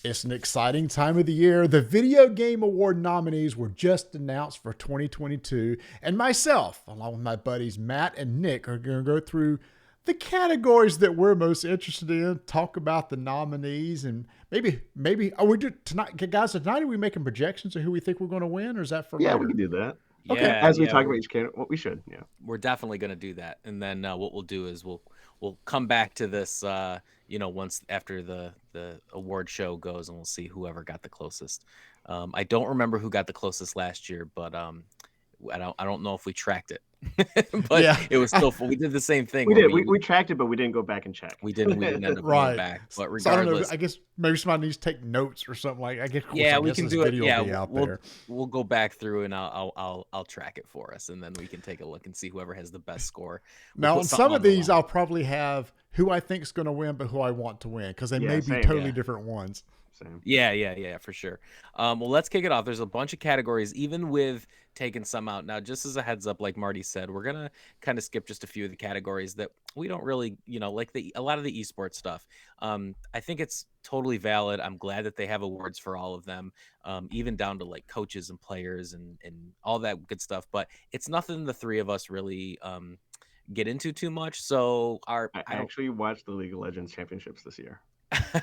It's an exciting time of the year. The Video Game Award nominees were just announced for 2022, and myself, along with my buddies Matt and Nick, are going to go through the categories that we're most interested in, talk about the nominees, and maybe are we do tonight, guys? Tonight are we making projections of who we think we're going to win, or is that for Yeah, later? we can do that. Okay. Yeah, As we yeah, talk about each candidate, what we should. Yeah. we're definitely going to do that. And then what we'll do is we'll come back to this, once after the award show goes, and we'll see whoever got the closest. I don't remember who got the closest last year, but I don't know if we tracked it. But Yeah. it was still we did the same thing. We where did. We tracked it, but we didn't go back and check. we didn't end up going Right. back. But So I don't know. regardless, I guess maybe somebody needs to take notes or something like. I guess. yeah, we guess can this do it. video Yeah, will be out we'll there. we'll go back through, and I'll track it for us, and then we can take a look and see whoever has the best score. We'll Now, put on something some on of the these, line. I'll probably have who I think is going to win, but who I want to win, because they Yeah, may be same, totally yeah. different ones. Same. Yeah, for sure. Well, let's kick it off. There's a bunch of categories, even with taking some out. Now, just as a heads up, like Marty said, we're gonna kind of skip just a few of the categories that we don't really, like a lot of the esports stuff. I think it's totally valid. I'm glad that they have awards for all of them, even down to like coaches and players and all that good stuff. But it's nothing the three of us really get into too much. So I don't. actually watched the League of Legends championships this year.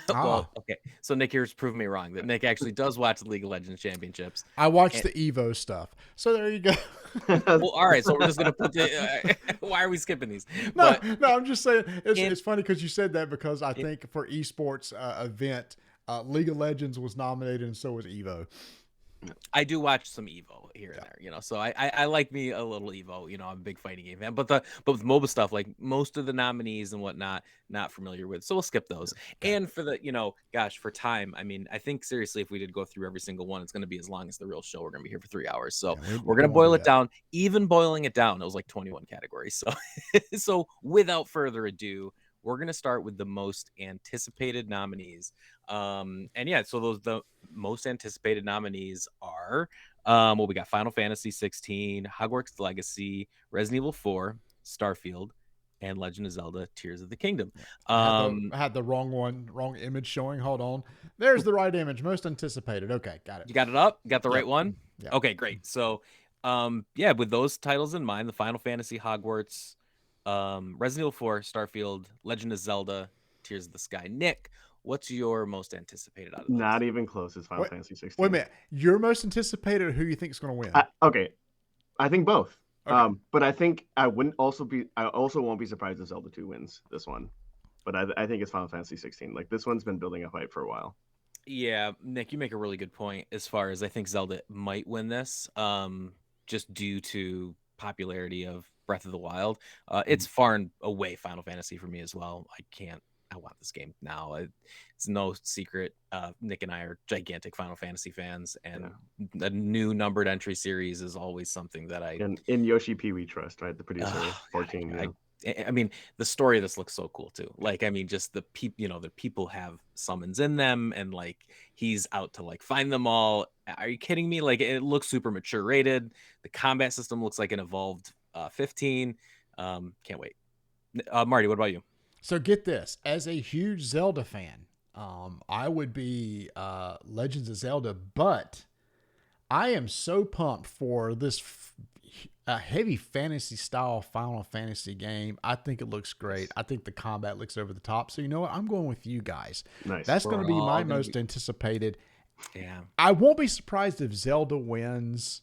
Well, okay. So Nick here's proved me wrong that Nick actually does watch the League of Legends championships. I watched And- the Evo stuff, so there you go. Well, all right. So we're just gonna put the. Why are we skipping these? No, But no, I'm just saying in- it's funny because you said that because I think for esports event, League of Legends was nominated and so was Evo. I do watch some Evo here and there, so I like me a little Evo. I'm a big fighting game fan, but with MOBA stuff, like most of the nominees and whatnot, not familiar with, so we'll skip those. And for the, gosh, for time, I mean, I think seriously, if we did go through every single one, it's going to be as long as the real show. We're going to be here for 3 hours, so we're going to boil it down. Even boiling it down, it was like 21 categories. So, so without further ado, we're going to start with the most anticipated nominees. And yeah, so the most anticipated nominees are, we got Final Fantasy 16, Hogwarts Legacy, Resident Evil 4, Starfield, and Legend of Zelda Tears of the Kingdom. I had the wrong image showing. Hold on. There's the right image. Most anticipated. Okay, got it. You got it up? Got the right one? Yeah. Okay, great. So, yeah, with those titles in mind, the Final Fantasy, Hogwarts, Resident Evil 4, Starfield, Legend of Zelda, Tears of the Sky. Nick, what's your most anticipated out of those? Not even close as Final Fantasy 16. Wait a minute. Your most anticipated, or who you think is going to win? Okay, I think both. Okay. But I think I also won't be surprised if Zelda 2 wins this one. But I think it's Final Fantasy 16. Like, this one's been building up hype for a while. Yeah, Nick, you make a really good point as far as I think Zelda might win this, just due to popularity of Breath of the Wild. It's far and away Final Fantasy for me as well. I want this game now. It's no secret. Nick and I are gigantic Final Fantasy fans, and a new numbered entry series is always something that And in Yoshi P we trust, right? The producer, 14. I mean, the story of this looks so cool too. Like, I mean, just the people have summons in them, and like he's out to like find them all. Are you kidding me? Like, it looks super mature rated. The combat system looks like an evolved 15. Can't wait. Marty, what about you? So get this. As a huge Zelda fan, I would be Legends of Zelda, but I am so pumped for this heavy fantasy style Final Fantasy game. I think it looks great. I think the combat looks over the top. So you know what? I'm going with you guys. Nice. That's going to be my all gonna most anticipated. Yeah. I won't be surprised if Zelda wins.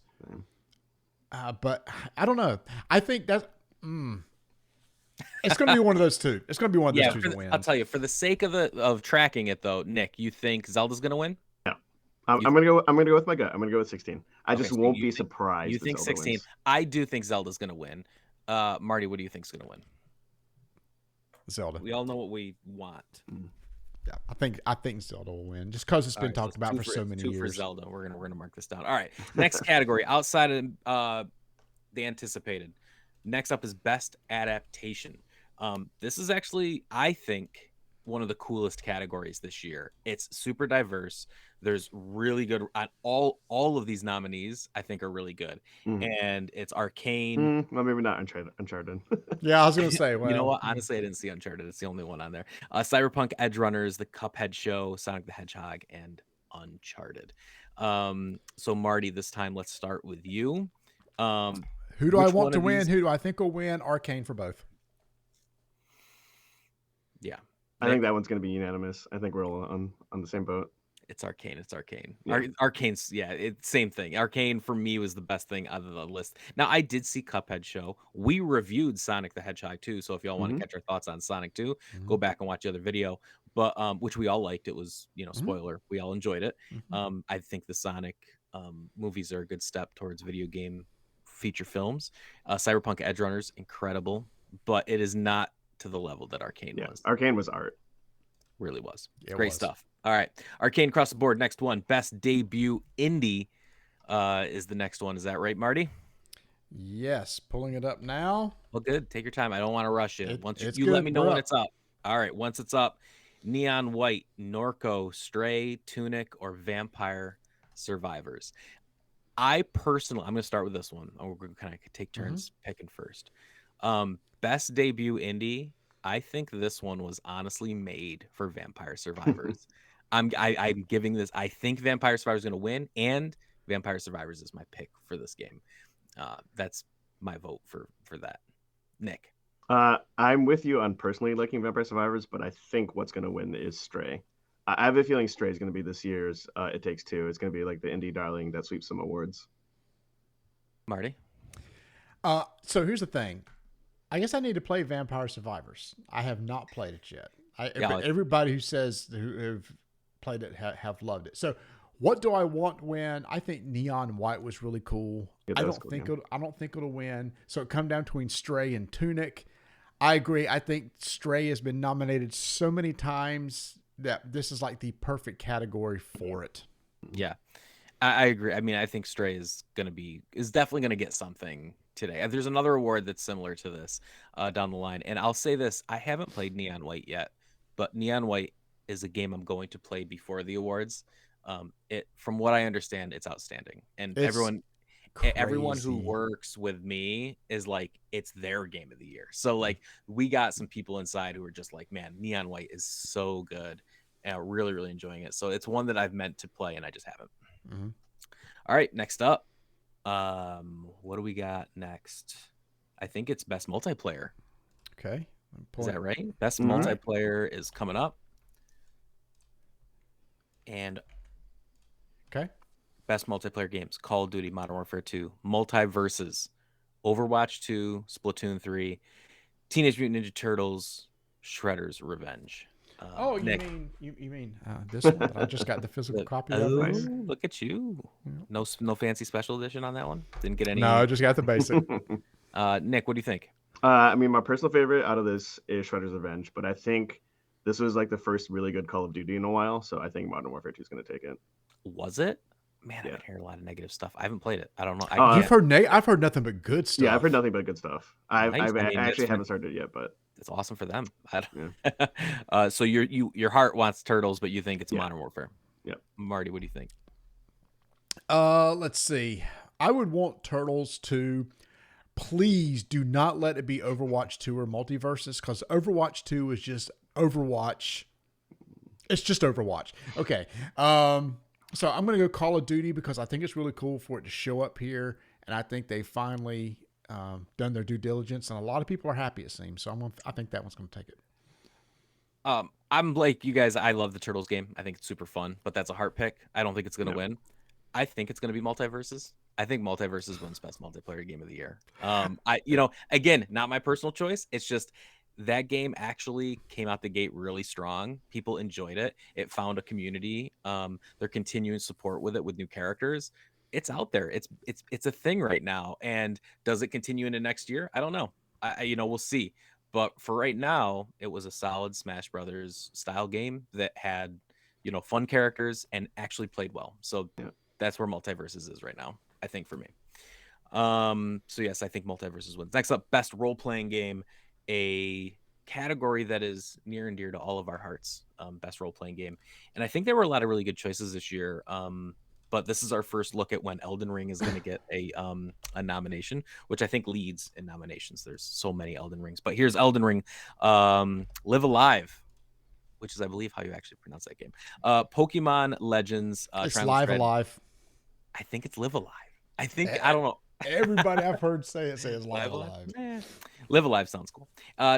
But I don't know. I think that's... It's going to be one of those two. It's going to be one of those two to win. I'll tell you, for the sake of tracking it though, Nick, you think Zelda's gonna win? No. I'm gonna go with my gut. I'm gonna go with 16. I just won't be surprised. You think Zelda 16? wins. I do think Zelda's gonna win. Marty, what do you think's gonna win? Zelda. We all know what we want. Yeah, I think Zelda will win just because it's been talked about for so many two for years. Zelda. We're gonna mark this down. All right, next category outside of the anticipated. Next up is best adaptation. This is actually, I think, one of the coolest categories this year. It's super diverse. There's really good on all of these nominees. I think are really good, and it's Arcane. Well, maybe not Uncharted. Yeah, I was gonna say, You know well, what? Honestly, I didn't see Uncharted. It's the only one on there. Cyberpunk Edge Runners, The Cuphead Show, Sonic the Hedgehog, and Uncharted. So Marty, this time let's start with you. who do I Which want one to of win? these? Who do I think will win? Arcane for both. Yeah, I think Nick? that one's going to be unanimous. I think we're all on the same boat. It's Arcane. It's Arcane. Yeah. Arcane's, yeah, it's same thing. Arcane for me was the best thing out of the list. Now I did see Cuphead Show. We reviewed Sonic the Hedgehog 2. So if y'all want to catch our thoughts on Sonic 2, go back and watch the other video. But which we all liked. It was, spoiler. We all enjoyed it. I think the Sonic movies are a good step towards video game feature films. Cyberpunk Edge Runners, incredible, but it is not to the level that Arcane was. Arcane was art. Really was. It Great was. stuff. All right. Arcane across the board. Next one. Best debut indie is the next one. Is that right, Marty? Yes, pulling it up now. Well, good. Take your time. I don't want to rush you. Once it's you good. let me know We're when up. it's up. All right. Once it's up, Neon White, Norco, Stray, Tunic, or Vampire Survivors. I personally, I'm going to start with this one. We're going to kind of take turns picking first. Best debut indie. I think this one was honestly made for Vampire Survivors. I'm giving this. I think Vampire Survivors is going to win, and Vampire Survivors is my pick for this game. That's my vote for that. Nick. I'm with you on personally liking Vampire Survivors, but I think what's going to win is Stray. I have a feeling Stray is going to be this year's It Takes Two. It's going to be like the indie darling that sweeps some awards. Marty. So here's the thing. I guess I need to play Vampire Survivors. I have not played it yet. Everybody who says who've played it have loved it. So what do I want when? I think Neon White was really cool. Yeah, I don't think it'll win. So it come down between Stray and Tunic. I agree. I think Stray has been nominated so many times that this is like the perfect category for it. Yeah, I agree. I mean, I think Stray is definitely going to get something today. There's another award that's similar to this down the line. And I'll say this, I haven't played Neon White yet, but Neon White is a game I'm going to play before the awards. From what I understand, it's outstanding. And everyone who works with me is like, it's their game of the year. So like we got some people inside who are just like, man, Neon White is so good. And I'm really, really enjoying it. So it's one that I've meant to play and I just haven't. All right, next up. What do we got next? I think it's best multiplayer. Okay. Is that right? Best multiplayer is coming up. And okay. Best multiplayer games: Call of Duty, Modern Warfare 2, Multiverses, Overwatch 2, Splatoon 3, Teenage Mutant Ninja Turtles, Shredder's Revenge. You mean this one? That I just got the physical copy of. Nice. Look at you! No fancy special edition on that one. Didn't get any. No, I just got the basic. Nick, what do you think? I mean, my personal favorite out of this is Shredder's Revenge, but I think this was like the first really good Call of Duty in a while, so I think Modern Warfare 2 is going to take it. Was it? Man, I've been hearing a lot of negative stuff. I haven't played it. I don't know. I've heard nothing but good stuff. Yeah, I've heard nothing but good stuff. I actually haven't started it yet, but it's awesome for them. So your heart wants Turtles, but you think it's Modern Warfare. Yeah. Marty, what do you think? Let's see. I would want Turtles to. Please do not let it be Overwatch 2 or Multiverses, because Overwatch 2 is just Overwatch. It's just Overwatch. Okay. So I'm going to go Call of Duty because I think it's really cool for it to show up here. And I think they finally done their due diligence. And a lot of people are happy, it seems. So I think that one's going to take it. I'm like you guys. I love the Turtles game. I think it's super fun, but that's a heart pick. I don't think it's going to win. I think it's going to be Multiverses. I think Multiverses wins best multiplayer game of the year. Again, not my personal choice. It's just that game actually came out the gate really strong. People enjoyed it. It found a community. They're continuing support with it with new characters. It's out there. It's a thing right now. And does it continue into next year? I don't know. We'll see. But for right now, it was a solid Smash Brothers style game that had, fun characters and actually played well. So that's where Multiverses is right now, I think, for me. So yes, I think Multiverses wins. Next up, best role-playing game, a category that is near and dear to all of our hearts, best role playing game. And I think there were a lot of really good choices this year. But this is our first look at when Elden Ring is going to get a nomination, which I think leads in nominations. There's so many Elden Rings, but here's Elden Ring, Live Alive, which is I believe how you actually pronounce that game. Pokemon Legends, It's Triangle Live Strategy. Alive. I think it's Live Alive. I think I don't know. Everybody I've heard say it's Live Alive. Live Alive sounds cool.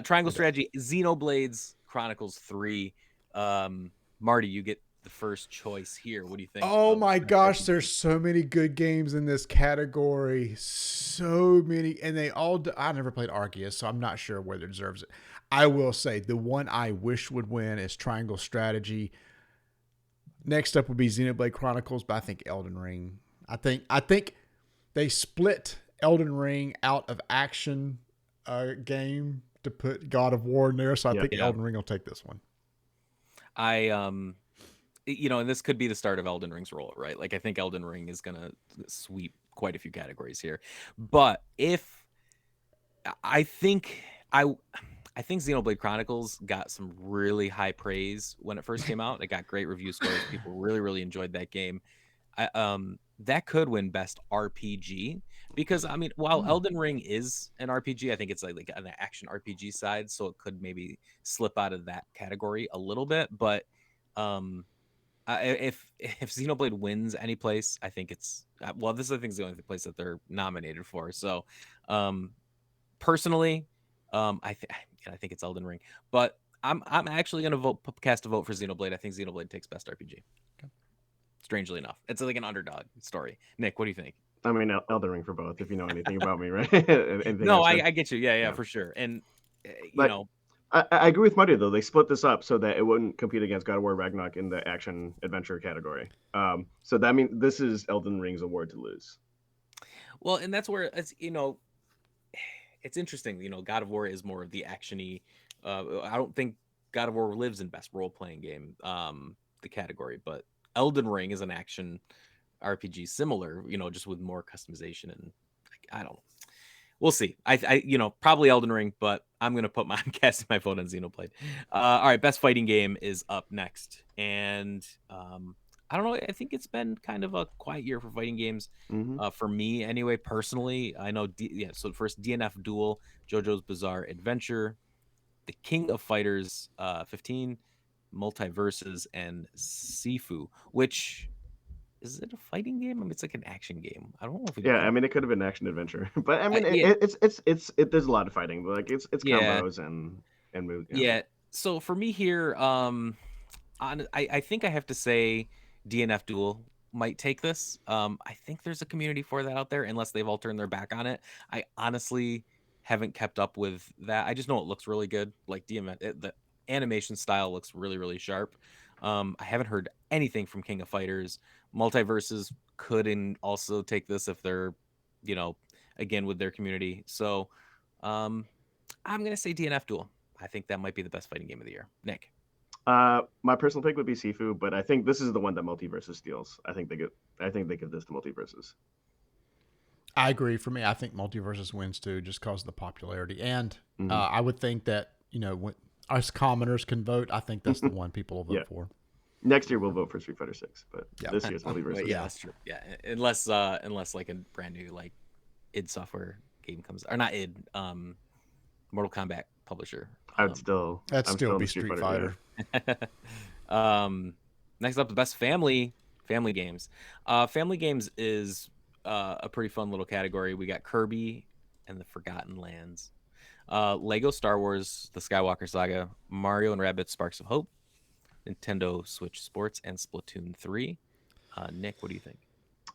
Triangle Strategy, Xenoblades Chronicles 3. Marty, you get the first choice here. What do you think? Oh my gosh, there's so many good games in this category. So many. And they all, I never played Arceus, so I'm not sure whether it deserves it. I will say the one I wish would win is Triangle Strategy. Next up would be Xenoblade Chronicles, but I think Elden Ring. I think they split Elden Ring out of action game to put God of War in there, so I think Elden Ring will take this one. And this could be the start of Elden Ring's role, right? Like I think Elden Ring is gonna sweep quite a few categories here. But if I think Xenoblade Chronicles got some really high praise when it first came out. It got great review scores. People really, really enjoyed that game. That could win best RPG because I mean, while Elden Ring is an RPG, I think it's like an action RPG side, so it could maybe slip out of that category a little bit. But if Xenoblade wins any place, I think it's this I think is the only place that they're nominated for. So personally, I think it's Elden Ring, but I'm actually gonna cast a vote for Xenoblade. I think Xenoblade takes best RPG. Okay. Strangely enough, it's like an underdog story. Nick, what do you think? I mean, Elden Ring for both, if you know anything about me, right? No, I get you. Yeah, for sure. And I agree with Marty though. They split this up so that it wouldn't compete against God of War Ragnarok in the action adventure category. So that means this is Elden Ring's award to lose. Well, and that's where it's interesting. God of War is more of the actiony. I don't think God of War lives in best role playing game, the category, but Elden Ring is an action RPG similar, just with more customization and I don't know. We'll see. I probably Elden Ring, but I'm casting my vote on Xenoblade. All right, best fighting game is up next, and I don't know. I think it's been kind of a quiet year for fighting games, for me anyway. Personally, I know. So first, DNF Duel, JoJo's Bizarre Adventure, The King of Fighters 15, Multiverses, and Sifu, which. Is it a fighting game? I mean, it's like an action game. I don't know if it. Yeah, I mean, it could have been action adventure, but I mean, it's there's a lot of fighting, but like it's combos and moves. Yeah. So for me here, I think I have to say DNF Duel might take this. I think there's a community for that out there, unless they've all turned their back on it. I honestly haven't kept up with that. I just know it looks really good. Like the animation style looks really, really sharp. I haven't heard anything from King of Fighters. Multiverses couldn't also take this if they're, again with their community. So I'm gonna say DNF Duel. I think that might be the best fighting game of the year. Nick. My personal pick would be Sifu, but I think this is the one that Multiverses steals. I think they give this to Multiverses. I agree. For me, I think Multiverses wins too, just because of the popularity. And I would think that when us commoners can vote, I think that's the one people will vote for. Next year we'll vote for Street Fighter 6, but this year's Multiverses. Yeah, that's true. Yeah, unless like a brand new like id Software game comes, or not id, Mortal Kombat publisher. I'd still be Street Fighter. Next up, the best family games. Family games is a pretty fun little category. We got Kirby and the Forgotten Lands, Lego Star Wars: The Skywalker Saga, Mario and Rabbids Sparks of Hope, Nintendo Switch Sports, and Splatoon 3. Nick, what do you think?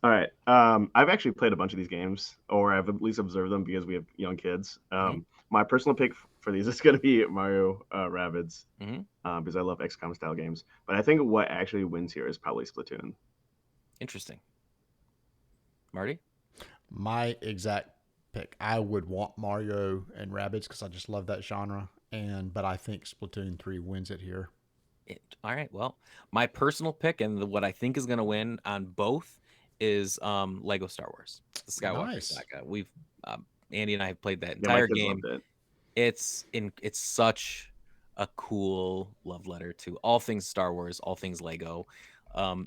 All right. I've actually played a bunch of these games, or I've at least observed them because we have young kids. My personal pick for these is going to be Mario Rabbids, because I love XCOM style games. But I think what actually wins here is probably Splatoon. Interesting. Marty? My exact pick. I would want Mario and Rabbids because I just love that genre. But I think Splatoon 3 wins it here. All right. Well, my personal pick and what I think is going to win on both is Lego Star Wars: The Skywalker Saga. We've Andy and I have played that entire game. It's such a cool love letter to all things Star Wars, all things Lego.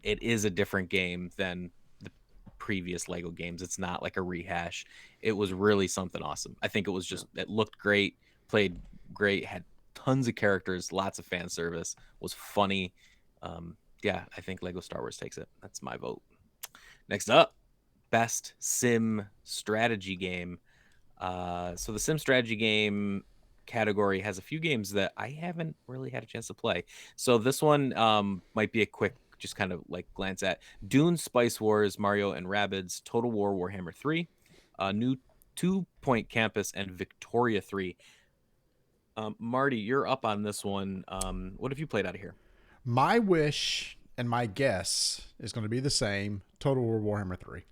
It is a different game than the previous Lego games. It's not like a rehash. It was really something awesome. I think it was just it looked great, played great, had tons of characters, lots of fan service, was funny. Yeah, I think Lego Star Wars takes it. That's my vote. Next up, best sim strategy game. So the sim strategy game category has a few games that I haven't really had a chance to play. So this one might be a quick, just kind of like glance at Dune, Spice Wars, Mario and Rabbids, Total War, Warhammer 3, New 2 Point Campus, and Victoria 3. Marty, you're up on this one. What have you played out of here? My wish and my guess is going to be the same. Total War Warhammer 3.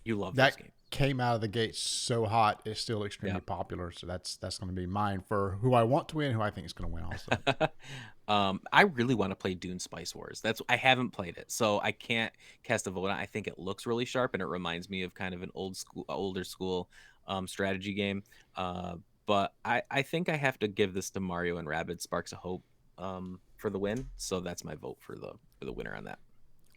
You love that those games. Came out of the gate so hot. It's still extremely popular. So that's going to be mine for who I want to win, who I think is going to win also. I really want to play Dune Spice Wars. I haven't played it, so I can't cast a vote on it. I think it looks really sharp, and it reminds me of kind of an older school strategy game. But I think I have to give this to Mario and Rabbids Sparks of Hope for the win. So that's my vote for the winner on that.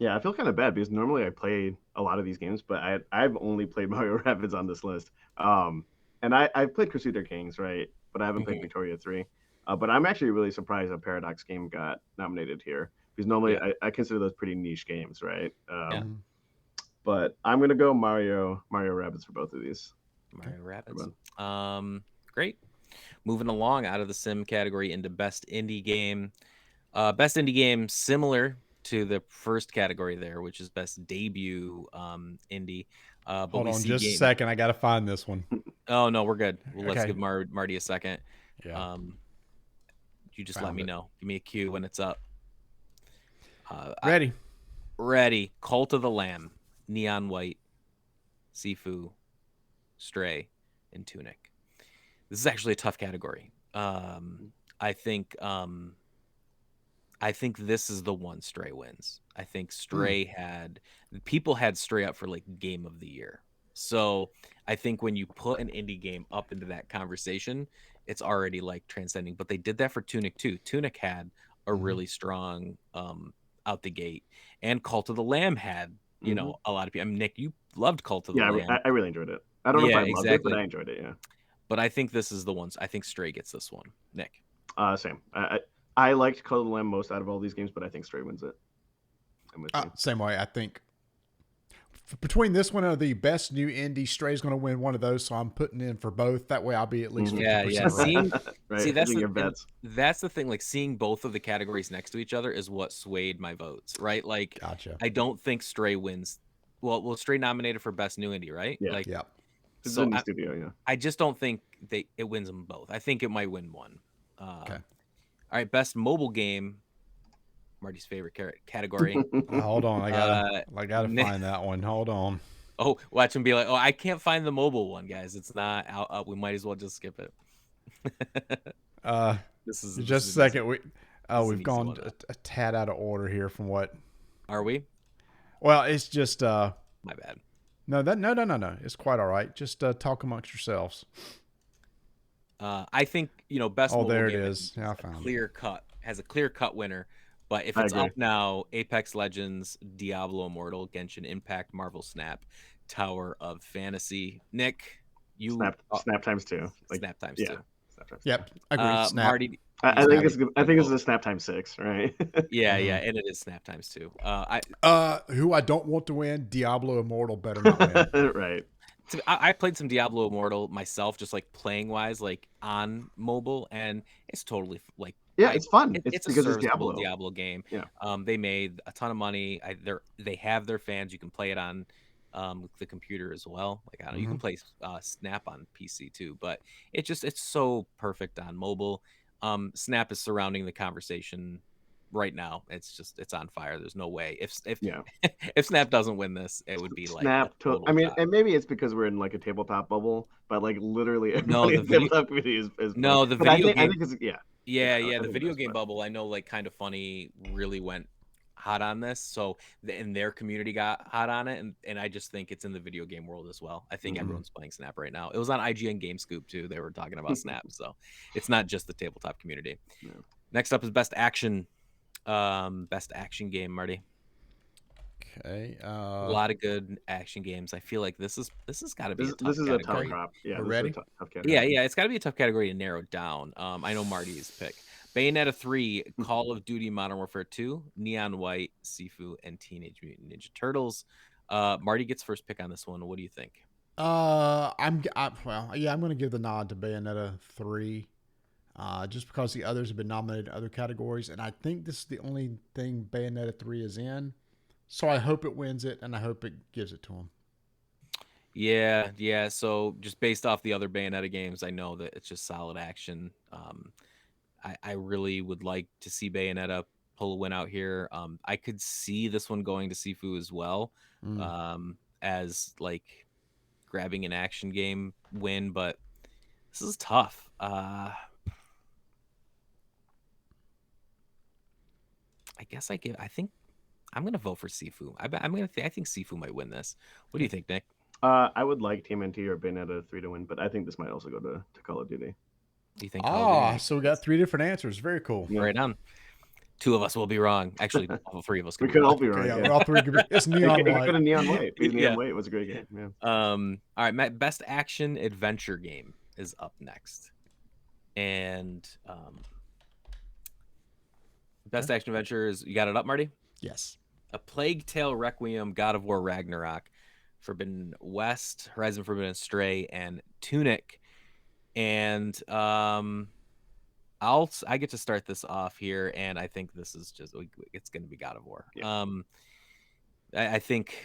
Yeah, I feel kind of bad because normally I play a lot of these games, but I've only played Mario Rabbids on this list. And I've played Crusader Kings, right? But I haven't played Victoria 3. But I'm actually really surprised a Paradox game got nominated here because normally I consider those pretty niche games, right? But I'm gonna go Mario Rabbids for both of these. Mario Rabbids. Great. Moving along out of the sim category into best indie game. Best indie game, similar to the first category there, which is best debut indie. But Hold on just a second. I got to find this one. Oh, no, we're good. Well, let's give Marty a second. Yeah. You just let me know. Give me a cue when it's up. Ready. Ready. Cult of the Lamb, Neon White, Sifu, Stray, and Tunic. This is actually a tough category. I think this is the one Stray wins. I think Stray people had Stray up for like game of the year. So I think when you put an indie game up into that conversation, it's already like transcending. But they did that for Tunic too. Tunic had a really strong out the gate, and Cult of the Lamb had a lot of people. I mean, Nick, you loved Cult of the Lamb. Yeah, I really enjoyed it. I don't know if I loved it, but I enjoyed it. Yeah. But I think this is the ones. I think Stray gets this one. Nick. Same. I liked Cult of the Lamb most out of all these games, but I think Stray wins it. Same way. I think between this one and the best new indie, Stray's going to win one of those, so I'm putting in for both. That way I'll be at least 50%. Right. See, that's the thing. Like, seeing both of the categories next to each other is what swayed my votes, right? Like, gotcha. I don't think Stray wins. Well, Stray nominated for best new indie, right? Yeah. Like, So studio, I just don't think it wins them both. I think it might win one. Okay. All right, best mobile game. Marty's favorite category. Hold on, I gotta find that one. Hold on. Oh, watch him be like, "Oh, I can't find the mobile one, guys. It's not out. We might as well just skip it." This is just a second. We've gone a tad out of order here from what. Are we? Well, it's just my bad. No. It's quite all right. Just talk amongst yourselves. I think best. Oh, mobile there game it is. Yeah, I found has a clear cut winner. But if it's up now, Apex Legends, Diablo Immortal, Genshin Impact, Marvel Snap, Tower of Fantasy. Nick, you Snap times 2. Snap times 2. Yep, agreed. Snap. Marty, I think it's a Snap times 6, right? Yeah, and it is Snap times 2. Who I don't want to win, Diablo Immortal better not win. Right. I played some Diablo Immortal myself, just like playing wise, like on mobile, and it's totally like it's fun. It's because a it's Diablo game. Yeah. They made a ton of money. They have their fans. You can play it on the computer as well. Like you can play Snap on PC too, but it's so perfect on mobile. Snap is surrounding the conversation right now. It's on fire. There's no way if if Snap doesn't win this, it would be like Snap. I mean, and maybe it's because we're in like a tabletop bubble, but like literally everybody in the tabletop community is no, the video game. I think it's the video game bubble. I know, like, Kind of Funny really went hot on this, so and their community got hot on it, and I just think it's in the video game world as well. I think everyone's playing Snap right now. It was on IGN Game Scoop too. They were talking about Snap, so it's not just the tabletop community. Yeah. Next up is best action game, Marty. Okay. A lot of good action games. I feel like this has got to be This is a tough category. crop. Yeah, We're this ready? is a tough category. Yeah, it's got to be a tough category to narrow down. I know Marty's pick. Bayonetta 3, Call of Duty Modern Warfare 2, Neon White, Sifu, and Teenage Mutant Ninja Turtles. Marty gets first pick on this one. What do you think? I'm going to give the nod to Bayonetta 3. Just because the others have been nominated in other categories, and I think this is the only thing Bayonetta 3 is in. So I hope it wins it, and I hope it gives it to him. Yeah. So just based off the other Bayonetta games, I know that it's just solid action. I really would like to see Bayonetta pull a win out here. I could see this one going to Sifu as well, as like grabbing an action game win, but this is tough. I guess I think I'm gonna vote for Sifu. I think Sifu might win this. What do you think, Nick? I would like TMNT or Bayonetta 3 to win, but I think this might also go to Call of Duty. Do you think? Call of Duty? So we got 3 different answers. Very cool. Yeah. Right on. 2 of us will be wrong. Actually, all 3 of us We could could be all wrong. be wrong. Yeah, Yeah. all 3 could be. It's Neon It could White. have Neon White. Neon Yeah. White was a great game. Yeah. All right, Matt, best action adventure game is up next. And best action adventure is, you got it up, Marty? Yes. A Plague Tale Requiem, God of War Ragnarok, Forbidden West, Horizon Forbidden Stray, and Tunic. And I get to start this off here, and I think this is just, it's going to be God of War. Yeah. I think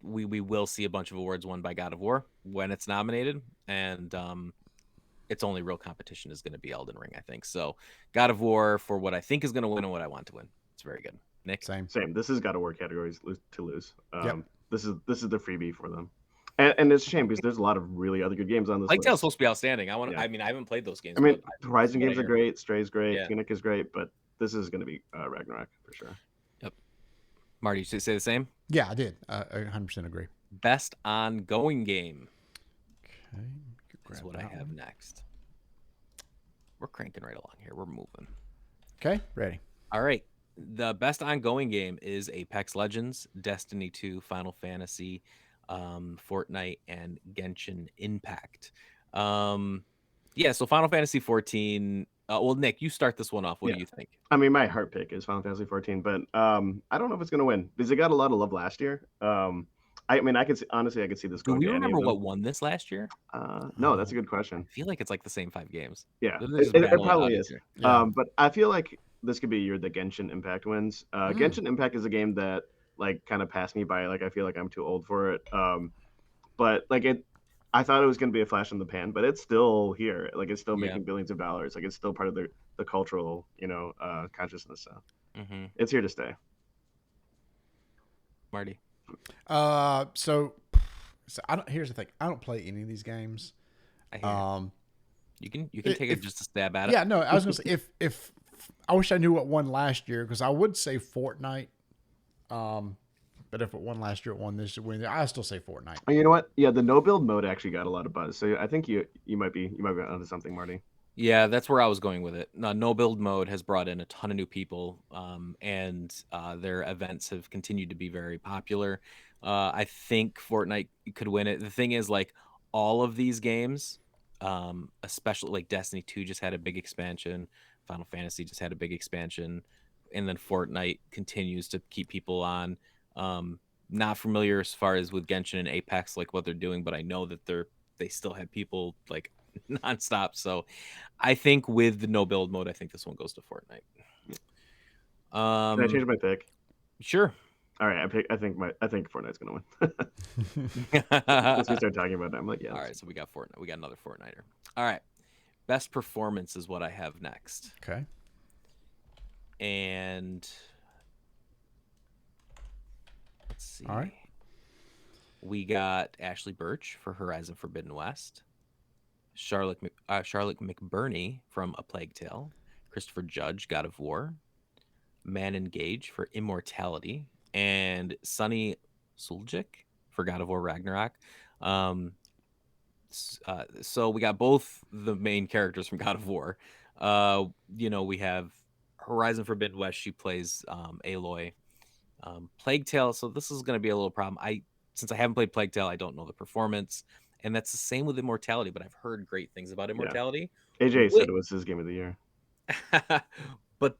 we will see a bunch of awards won by God of War when it's nominated, and its only real competition is going to be Elden Ring, I think. So God of War for what I think is going to win and what I want to win. It's very good. Nick? Same. This has got to work categories to lose. Yep. This is the freebie for them, and it's a shame because there's a lot of really other good games on this. Plague Tale's list. supposed to be outstanding. I Yeah. haven't played those games. I mean, but Horizon games are great, Stray's great, Yeah. Tunic is great, but this is going to be Ragnarok for sure. Yep. Marty, you say the same? Yeah, I did. I 100% agree. Best ongoing game Okay. is what I have next. We're cranking right along here. We're moving. Okay, ready. All right. The best ongoing game is Apex Legends, Destiny 2, Final Fantasy, Fortnite, and Genshin Impact. So Final Fantasy 14. Well, Nick, you start this one off. What do you think? I mean, my heart pick is Final Fantasy 14, but I don't know if it's going to win because it got a lot of love last year. I mean, I could see this Do going. we to remember any of what them. won this last year? No, that's a good question. I feel like it's like the same 5 games. Yeah, There's a it battle probably out is. here. Yeah. But I feel like this could be a year that Genshin Impact wins. Genshin Impact is a game that like kind of passed me by. Like I feel like I'm too old for it. But like I thought it was going to be a flash in the pan, but it's still here. Like it's still making billions of dollars. Like it's still part of the cultural, consciousness. So it's here to stay. Marty. So here's the thing. I don't play any of these games. I hear you can take it just a stab at it. Yeah, no, I was gonna say if I wish I knew what won last year because I would say Fortnite. But if it won last year, it won this year. I still say Fortnite. Oh, you know what? Yeah, the no build mode actually got a lot of buzz. So I think you might be onto something, Marty. Yeah, that's where I was going with it. No build mode has brought in a ton of new people, and their events have continued to be very popular. I think Fortnite could win it. The thing is, like all of these games, especially like Destiny 2 just had a big expansion, Final Fantasy just had a big expansion, and then Fortnite continues to keep people on. Not familiar as far as with Genshin and Apex, like what they're doing, but I know that they still have people like nonstop. So I think with the no build mode, I think this one goes to Fortnite. Can I change my pick? Sure. All right, I think Fortnite's gonna win. Once we start talking about it, I'm like, yeah. All right, so we got Fortnite. We got another Fortniter. All right, best performance is what I have next. Okay. And let's see. All right. We got Ashley Birch for Horizon Forbidden West, Charlotte McBurney from A Plague Tale, Christopher Judge, God of War, Man Engage for Immortality, and Sunny Suljic for God of War Ragnarok. So we got both the main characters from God of War. We have Horizon Forbidden West. She plays Aloy. Plague Tale. So this is going to be a little problem. Since I haven't played Plague Tale, I don't know the performance, and that's the same with Immortality. But I've heard great things about Yeah. Immortality. AJ said it was his game of the year. But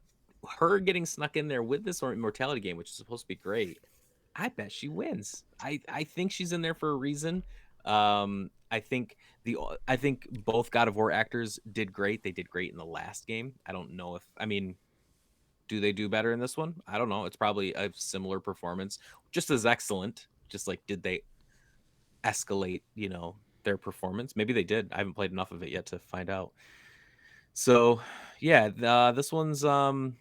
her getting snuck in there with this Immortality game, which is supposed to be great, I bet she wins. I think she's in there for a reason. I think both God of War actors did great. They did great in the last game. I don't know do they do better in this one? I don't know. It's probably a similar performance, just as excellent. Just like, did they escalate, their performance? Maybe they did. I haven't played enough of it yet to find out. So, yeah, this one's who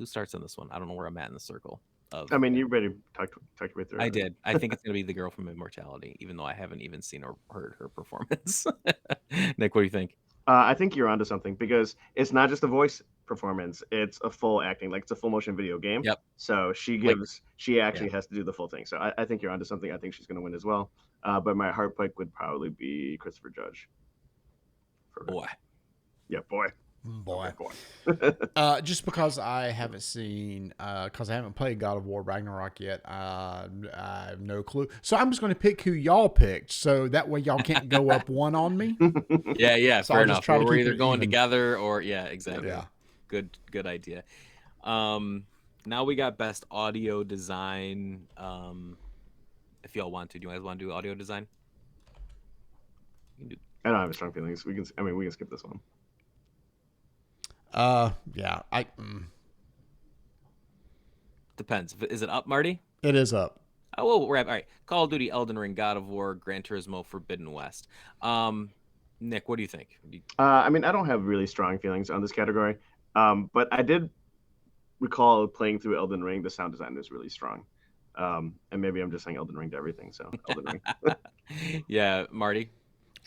starts on this one? I don't know where I'm at in the circle. I mean, you ready to talk your way through it. I did. I think it's gonna be the girl from Immortality, even though I haven't even seen or heard her performance. Nick, what do you think? I think you're onto something because it's not just a voice performance; it's a full acting, like it's a full motion video game. Yep. So she actually has to do the full thing. So I think you're onto something. I think she's going to win as well. But my heart pick would probably be Christopher Judge. Boy. Yeah, boy. Just because I haven't seen, because I haven't played God of War Ragnarok yet, I have no clue. So I'm just going to pick who y'all picked, so that way y'all can't go up one on me. Yeah, So fair I'll enough. just try to We're keep either it going even. together or exactly. Yeah. Good idea. Now we got best audio design. If y'all want to, do you guys want to do audio design? I don't have strong feelings. We can skip this one. Yeah. Depends. Is it up, Marty? It is up. Oh, well, all right. Call of Duty, Elden Ring, God of War, Gran Turismo, Forbidden West. Nick, what do you think? I mean, I don't have really strong feelings on this category, but I did recall playing through Elden Ring. The sound design is really strong, and maybe I'm just saying Elden Ring to everything. So Elden Ring. Yeah, Marty.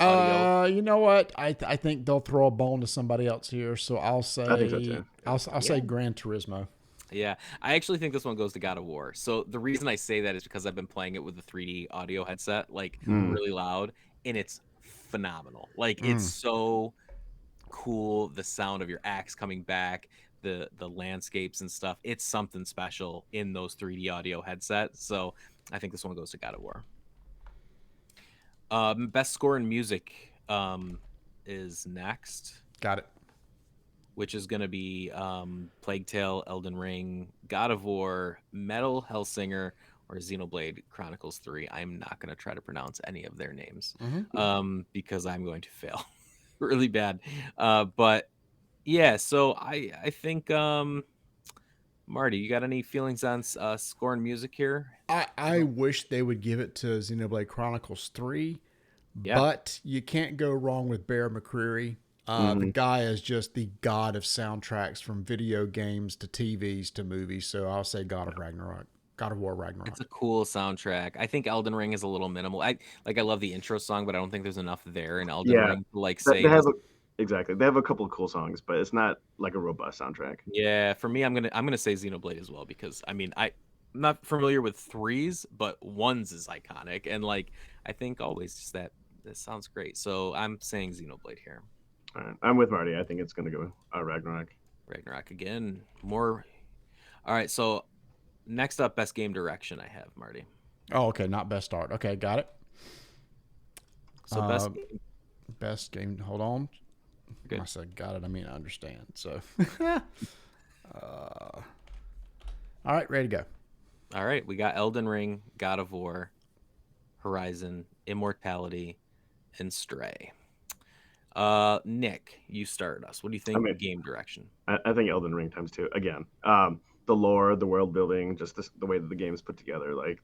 You know what? I think they'll throw a bone to somebody else here, so I'll say I think so too. I'll say Gran Turismo. Yeah, I actually think this one goes to God of War. So the reason I say that is because I've been playing it with the 3D audio headset, like really loud, and it's phenomenal. Like it's so cool. The sound of your axe coming back, the landscapes and stuff. It's something special in those 3D audio headsets. So I think this one goes to God of War. Best score in music is next. Got it. Which is going to be Plague Tale, Elden Ring, God of War, Metal Hellsinger, or Xenoblade Chronicles 3. I'm not going to try to pronounce any of their names because I'm going to fail really bad. But yeah, so I think, Marty, you got any feelings on score and music here? I wish they would give it to Xenoblade Chronicles 3, but you can't go wrong with Bear McCreary. The guy is just the god of soundtracks, from video games to TVs to movies. So I'll say God of War Ragnarok. It's a cool soundtrack. I think Elden Ring is a little minimal. I love the intro song, but I don't think there's enough there in Elden Ring to say. Exactly. They have a couple of cool songs, but it's not like a robust soundtrack. Yeah, for me, I'm gonna say Xenoblade as well, because I mean I'm not familiar with 3s, but 1s is iconic, and like I think always just that sounds great. So I'm saying Xenoblade here. All right. I'm with Marty. I think it's going to go Ragnarok. Ragnarok again. More. All right. So next up, best game direction. I have Marty. Oh, okay. Not best art. Okay, got it. So best game. Hold on. Good. I said got it. I mean I understand. So. All right, ready to go. All right, we got Elden Ring, God of War, Horizon, Immortality, and Stray. Nick, you started us. What do you think game direction? I think Elden Ring times 2 again. The lore, the world building, just the way that the game is put together. Like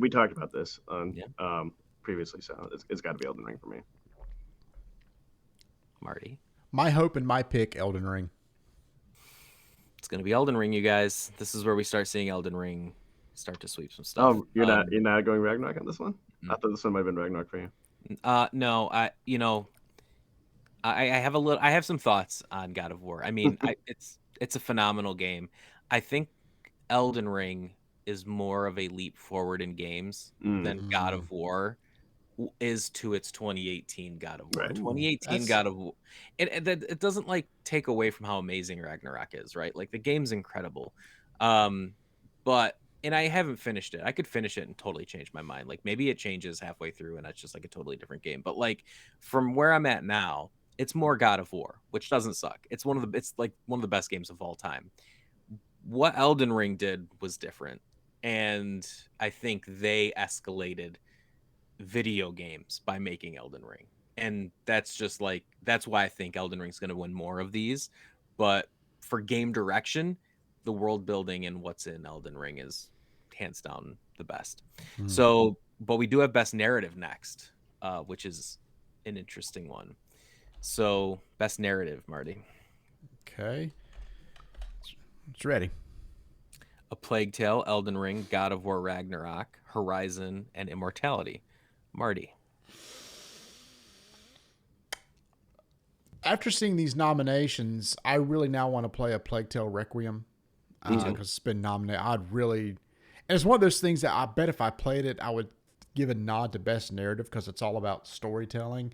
we talked about this on previously, so it's got to be Elden Ring for me. Marty, my hope and my pick, Elden Ring. It's gonna be Elden Ring, you guys. This is where we start seeing Elden Ring start to sweep some stuff. Oh, you're not going Ragnarok on this one? I thought this one might have been Ragnarok for you. No, I have some thoughts on God of War. I mean, it's a phenomenal game. I think Elden Ring is more of a leap forward in games than God of War is to its 2018 God of War. Right. 2018 God of War, and it doesn't like take away from how amazing Ragnarok is, right? Like the game's incredible. But and I haven't finished it. I could finish it and totally change my mind. Like maybe it changes halfway through and it's just like a totally different game. But like from where I'm at now, it's more God of War, which doesn't suck. It's like one of the best games of all time. What Elden Ring did was different. And I think they escalated video games by making Elden Ring. And that's just like that's why I think Elden Ring's going to win more of these. But for game direction, the world building and what's in Elden Ring is hands down the best. So, but we do have best narrative next, which is an interesting one. So, best narrative, Marty. Okay. It's ready. A Plague Tale, Elden Ring, God of War Ragnarok, Horizon, and Immortality. Marty. After seeing these nominations, I really now want to play A Plague Tale Requiem. Because it's been nominated. And it's one of those things that I bet if I played it, I would give a nod to best narrative because it's all about storytelling.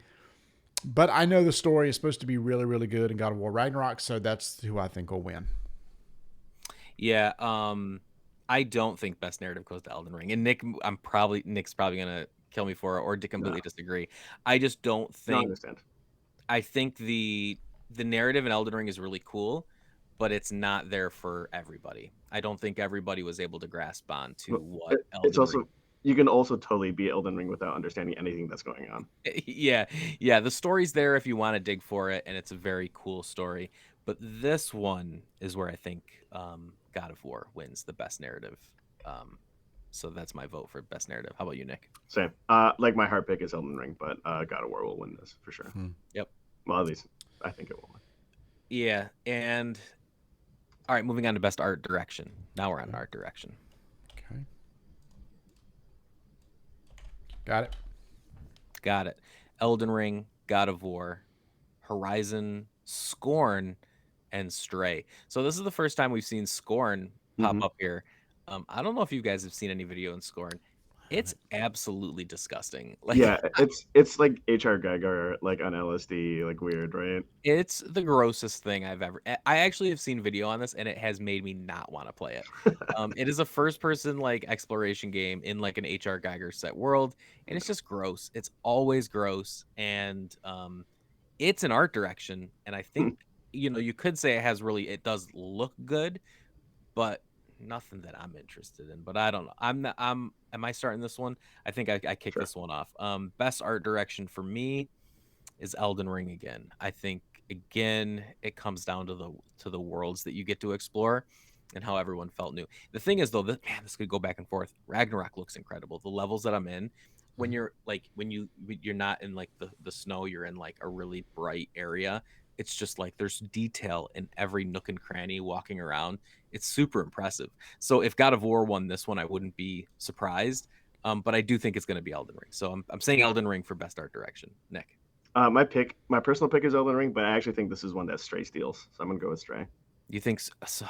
But I know the story is supposed to be really, really good in God of War Ragnarok, so that's who I think will win. Yeah, I don't think best narrative goes to Elden Ring. And Nick's probably gonna kill me for it or to completely disagree. I just don't think. No, I understand. I think the narrative in Elden Ring is really cool, but it's not there for everybody. I don't think everybody was able to grasp on to what it's Elden also Ring. You can also totally beat Elden Ring without understanding anything that's going on. Yeah, the story's there if you want to dig for it, and it's a very cool story. But this one is where I think God of War wins the best narrative. So that's my vote for best narrative. How about you, Nick? Same. Like my heart pick is Elden Ring, but God of War will win this for sure. Yep. Well, at least I think it will win. Yeah, and all right, moving on to best art direction. Now we're on art direction. Okay. Got it. Elden Ring, God of War, Horizon, Scorn, and Stray. So this is the first time we've seen Scorn pop up here. I don't know if you guys have seen any video in Scorn. It's absolutely disgusting. Like, yeah, it's like H.R. Geiger, like on LSD, like weird, right? It's the grossest thing I've ever. I actually have seen video on this, and it has made me not want to play it. It is a first-person like exploration game in like an H.R. Geiger set world, and it's just gross. It's always gross, and it's an art direction, and I think you could say it does look good, but nothing that I'm interested in. But I don't know. Am I starting this one? I think I kick this one off. Best art direction for me is Elden Ring again. I think again it comes down to the worlds that you get to explore and how everyone felt new. The thing is though, that this could go back and forth. Ragnarok looks incredible. The levels that I'm in, when you're not in like the snow, you're in like a really bright area. It's just like there's detail in every nook and cranny walking around. It's super impressive. So if God of War won this one, I wouldn't be surprised. But I do think it's going to be Elden Ring. So I'm saying Elden Ring for best art direction. Nick. My personal pick is Elden Ring, but I actually think this is one that Stray steals. So I'm gonna go with Stray. You think so?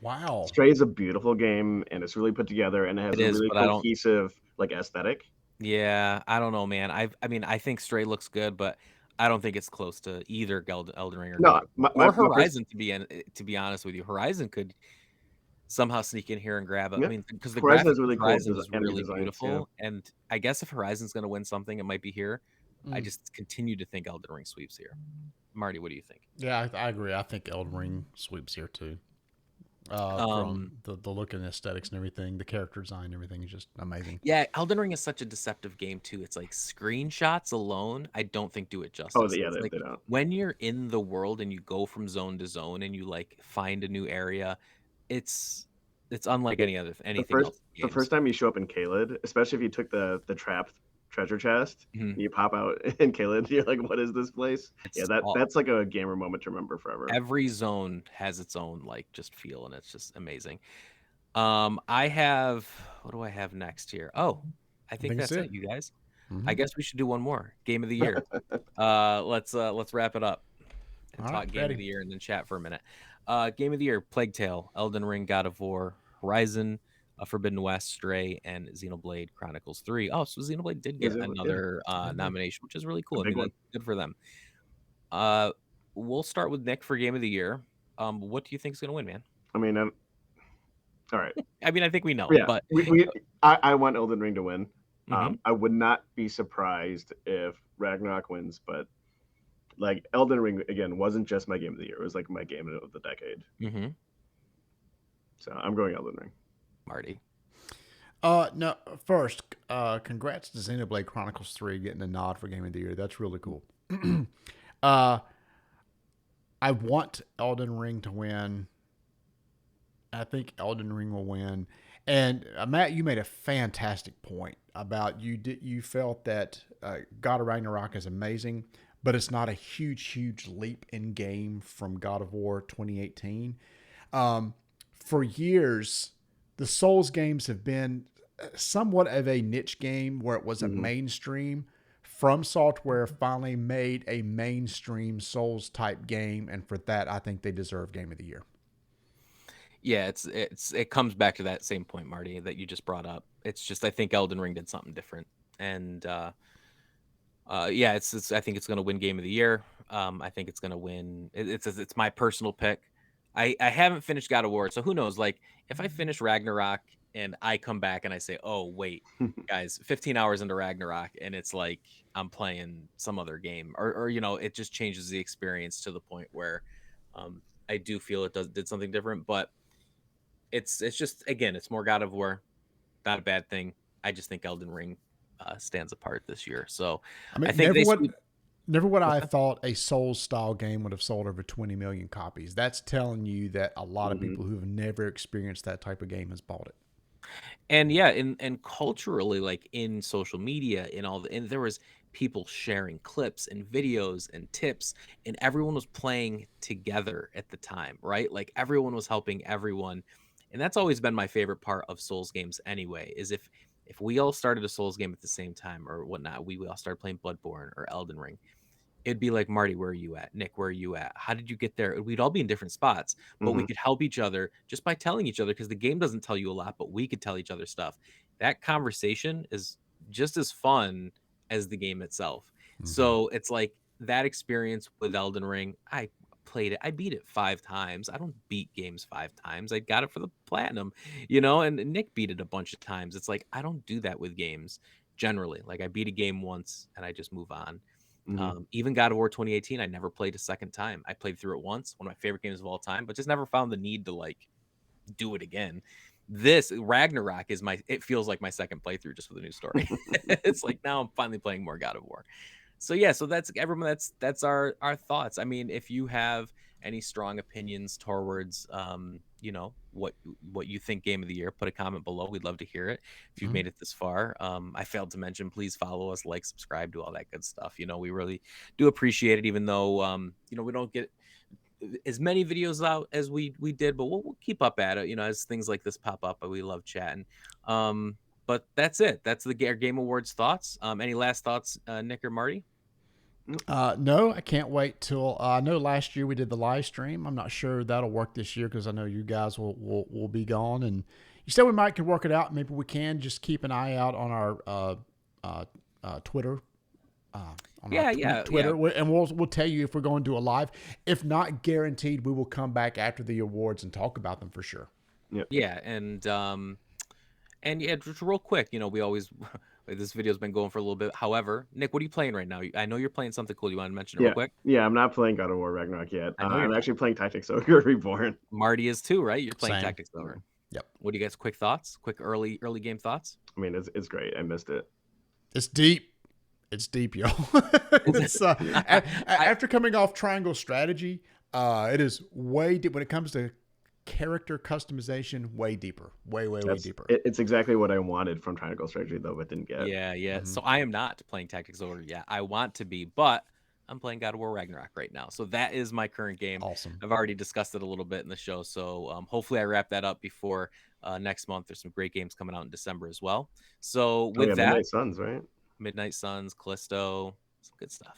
Wow. Stray is a beautiful game, and it's really put together, and it has a really cohesive like aesthetic. Yeah, I don't know, man. I think Stray looks good, but I don't think it's close to either Elden Ring or Horizon. To be honest with you, Horizon could somehow sneak in here and grab it. Yeah. I mean, because the Horizon graphics is really of Horizon cool is really designs, beautiful, and I guess if Horizon's going to win something, it might be here. I Mm. just continue to think Elden Ring sweeps here. Marty, what do you think? Yeah, I agree. I think Elden Ring sweeps here too. From the look and aesthetics and everything, the character design, everything is just amazing. Yeah, Elden Ring is such a deceptive game too. It's like screenshots alone, I don't think do it justice. Oh, yeah, It's like they don't. when you're in the world and you go from zone to zone and you like find a new area, it's unlike anything else. The first time you show up in Caelid, especially if you took the trapped treasure chest, you pop out in Caelid, you're like, what is this place? That's like a gamer moment to remember forever. Every zone has its own like just feel, and it's just amazing. I have what do I have next here? Oh, I think that's it, you guys. I guess we should do one more game of the year. Let's wrap it up and talk game of the year and then chat for a minute. Game of the year: Plague Tale, Elden Ring, God of War, Horizon, Forbidden West, Stray, and Xenoblade Chronicles 3. Oh, so Xenoblade did Is get it? Yeah, another nomination, which is really a cool. I big mean, one. that's good for them. Uh, we'll start with Nick for Game of the Year. What do you think is going to win, man? I mean, all right. I mean, I think we know, Yeah, but I want Elden Ring to win. Mhm. I would not be surprised if Ragnarok wins, but like Elden Ring again wasn't just my game of the year; it was like my game of the decade. Mhm. So I'm going Elden Ring. Marty. No, first, congrats to Xenoblade Chronicles 3 getting a nod for Game of the Year. That's really cool. uh, I want Elden Ring to win. I think Elden Ring will win. And Matt, you made a fantastic point about you felt that God of Ragnarok is amazing, but it's not a huge leap in game from God of War 2018. For years, the Souls games have been somewhat of a niche game where it wasn't mainstream. From Software finally made a mainstream Souls type game, and for that, I think they deserve Game of the Year. Yeah, it comes back to that same point, Marty, that you just brought up. It's just I think Elden Ring did something different, and yeah, it's I think it's going to win Game of the Year. I think it's going to win. It's my personal pick. I haven't finished God of War, so who knows? Like if I finish Ragnarok and I come back and I say, oh wait, guys, 15 hours into Ragnarok, and it's like I'm playing some other game, or it just changes the experience to the point where I do feel it did something different, but. It's just again, it's more God of War, not a bad thing. I just think Elden Ring stands apart this year. So I I mean, think they sweep. never would I What's that? thought a Souls style game would have sold over 20 million copies. That's telling you that a lot of people who have never experienced that type of game has bought it. And yeah, and culturally, like in social media, and there was people sharing clips and videos and tips, and everyone was playing together at the time, right? Like everyone was helping everyone, and that's always been my favorite part of Souls games. Anyway, is if we all started a Souls game at the same time or whatnot, we all started playing Bloodborne or Elden Ring. It'd be like, Marty, where are you at? Nick, where are you at? How did you get there? We'd all be in different spots, but we could help each other just by telling each other because the game doesn't tell you a lot, but we could tell each other stuff. That conversation is just as fun as the game itself. So it's like that experience with Elden Ring. I played it. I beat it 5 times. I don't beat games 5 times. I got it for the platinum, and Nick beat it a bunch of times. It's like I don't do that with games generally. Like I beat a game once and I just move on. Even God of War 2018, I never played a second time. I played through it once, one of my favorite games of all time, but just never found the need to like do it again. This Ragnarok it feels like my second playthrough just with a new story. It's like now I'm finally playing more God of War. So yeah, so that's everyone. That's our thoughts. I mean, if you have any strong opinions towards, what you think game of the year, put a comment below. We'd love to hear it. If you've made it this far, I failed to mention, please follow us, like, subscribe, do all that good stuff. We really do appreciate it, even though we don't get as many videos out as we did, but we'll keep up at it. As things like this pop up, we love chatting. But that's it. That's the Game Awards thoughts. Any last thoughts, Nick or Marty? No, I can't wait till I know last year we did the live stream. I'm not sure that'll work this year because I know you guys will be gone. And you said we might could work it out. Maybe we can just keep an eye out on our Twitter. Twitter, and we'll tell you if we're going to do a live. If not, guaranteed we will come back after the awards and talk about them for sure. Yep. Yeah, and yeah, just real quick, we always this video's been going for a little bit. However, Nick, what are you playing right now? I know you're playing something cool. You want to mention it real quick? Yeah, I'm not playing God of War Ragnarok yet. I know you're I'm not. actually playing Tactics Ogre Reborn. Marty is too, right? You're playing Same. Tactics Ogre. Yep. What do you guys? Quick thoughts? Quick early game thoughts? I mean, it's great. I missed it. It's deep. It's deep, y'all. It's, after coming off Triangle Strategy, it is way deep when it comes to character customization. Way deeper, way deeper. It's exactly what I wanted from Triangle Strategy, though, but didn't get. Yeah. So I am not playing Tactics Ogre yet. I want to be, but I'm playing God of War Ragnarok right now. So that is my current game. Awesome. I've already discussed it a little bit in the show. So hopefully I wrap that up before next month. There's some great games coming out in December as well. So with that, Midnight Suns, right? Midnight Suns, Callisto, some good stuff.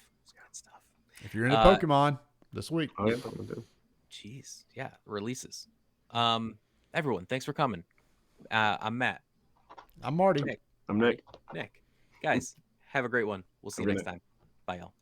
If you're into Pokemon this week, Oh, yeah, Pokemon too. Jeez, yeah, releases. Everyone, thanks for coming. I'm Matt. I'm Marty. Nick. I'm Nick. Nick. Guys, have a great one. We'll see you next time. Bye, y'all.